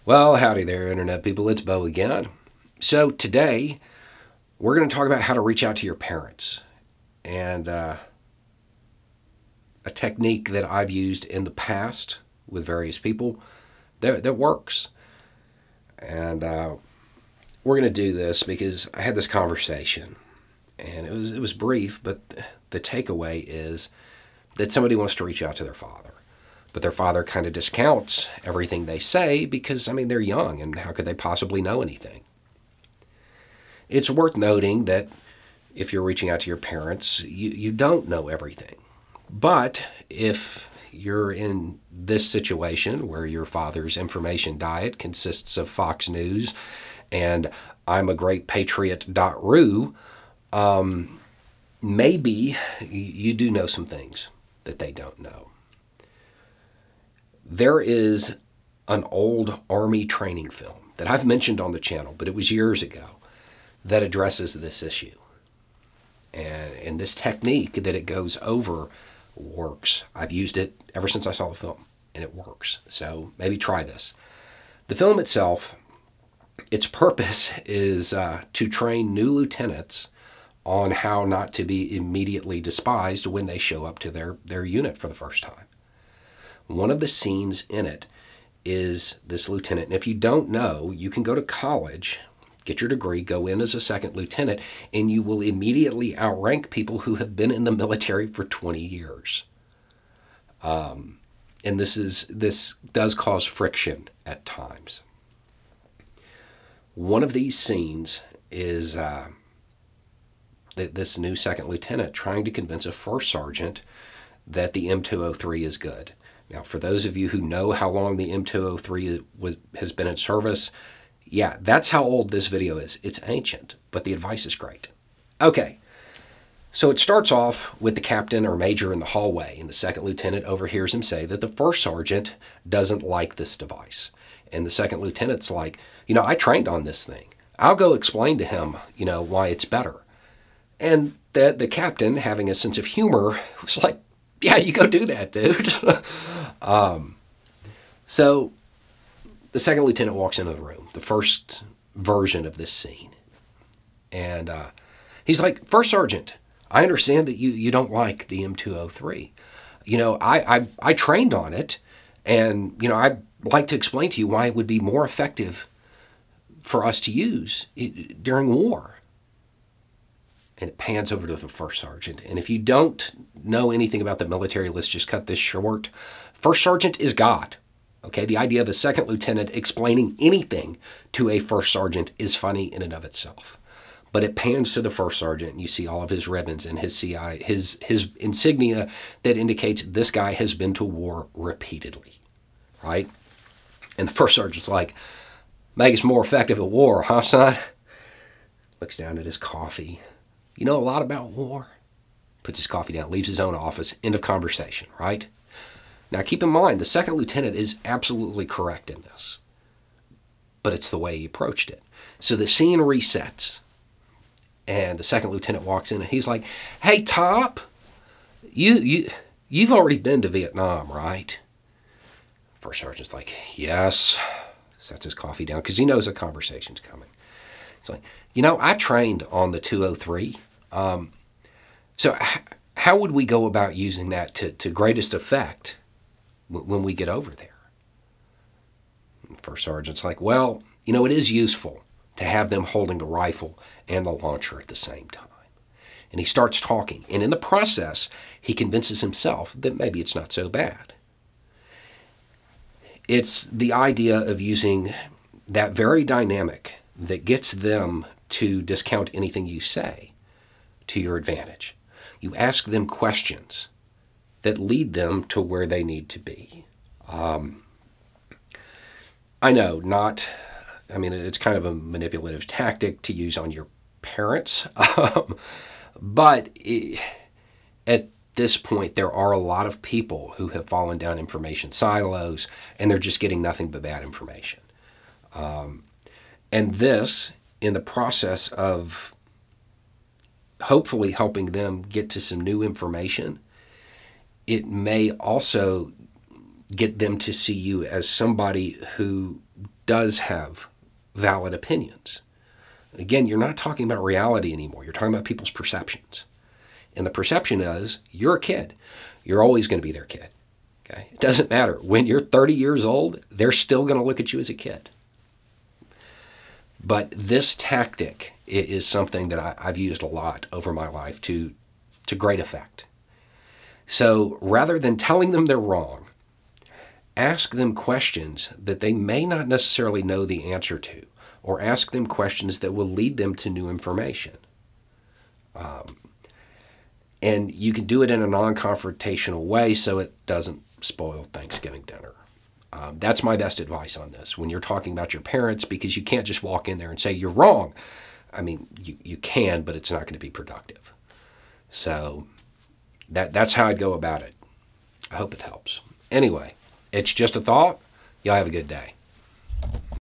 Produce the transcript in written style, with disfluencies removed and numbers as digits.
Well, howdy there, Internet people. It's Bo again. So, today we're going to talk about how to reach out to your parents and a technique that I've used in the past with various people that works. And we're going to do this because I had this conversation and it was brief, but the takeaway is that somebody wants to reach out to their father. But their father kind of discounts everything they say because, they're young and how could they possibly know anything? It's worth noting that if you're reaching out to your parents, you don't know everything. But if you're in this situation where your father's information diet consists of Fox News and I'm a great patriot.ru, maybe you do know some things that they don't know. There is an old Army training film that I've mentioned on the channel, but it was years ago, that addresses this issue. And this technique that it goes over works. I've used it ever since I saw the film, and it works. So maybe try this. The film itself, its purpose is to train new lieutenants on how not to be immediately despised when they show up to their unit for the first time. One of the scenes in it is this lieutenant. And if you don't know, you can go to college, get your degree, go in as a second lieutenant, and you will immediately outrank people who have been in the military for 20 years. And this does cause friction at times. One of these scenes is this new second lieutenant trying to convince a first sergeant that the M203 is good. Now, for those of you who know how long the M203 has been in service, yeah, that's how old this video is. It's ancient, but the advice is great. Okay, so it starts off with the captain or major in the hallway, and the second lieutenant overhears him say that the first sergeant doesn't like this device. And the second lieutenant's like, I trained on this thing. I'll go explain to him, why it's better. And the captain, having a sense of humor, was like, yeah, you go do that, dude. So the second lieutenant walks into the room, the first version of this scene. And he's like, First Sergeant, I understand that you don't like the M203. I trained on it, and, I'd like to explain to you why it would be more effective for us to use during war. And it pans over to the first sergeant. And if you don't know anything about the military, let's just cut this short. First sergeant is God. Okay, the idea of a second lieutenant explaining anything to a first sergeant is funny in and of itself. But it pans to the first sergeant, and you see all of his ribbons and his CI, his insignia that indicates this guy has been to war repeatedly, right? And the first sergeant's like, make us more effective at war, huh, son? Looks down at his coffee. You know a lot about war? Puts his coffee down, leaves his own office, end of conversation, right? Now keep in mind, the second lieutenant is absolutely correct in this, but it's the way he approached it. So the scene resets, and the second lieutenant walks in, and he's like, hey, Top, you've already been to Vietnam, right? First sergeant's like, yes. Sets his coffee down, because he knows a conversation's coming. He's like, I trained on the 203. So how would we go about using that to greatest effect when we get over there? And the first sergeant's like, well, it is useful to have them holding the rifle and the launcher at the same time. And he starts talking. And in the process, he convinces himself that maybe it's not so bad. It's the idea of using that very dynamic that gets them to discount anything you say to your advantage. You ask them questions that lead them to where they need to be. I know, it's kind of a manipulative tactic to use on your parents, but at this point, there are a lot of people who have fallen down information silos, and they're just getting nothing but bad information. And this, in the process of hopefully helping them get to some new information, it may also get them to see you as somebody who does have valid opinions. Again, you're not talking about reality anymore. You're talking about people's perceptions. And the perception is, you're a kid. You're always going to be their kid. Okay? It doesn't matter. When you're 30 years old, they're still going to look at you as a kid. But this tactic is something that I've used a lot over my life to great effect. So rather than telling them they're wrong, ask them questions that they may not necessarily know the answer to, or ask them questions that will lead them to new information. And you can do it in a non-confrontational way so it doesn't spoil Thanksgiving dinner. That's my best advice on this when you're talking about your parents, because you can't just walk in there and say, you're wrong. I mean, you can, but it's not going to be productive. So that's how I'd go about it. I hope it helps. Anyway, it's just a thought. Y'all have a good day.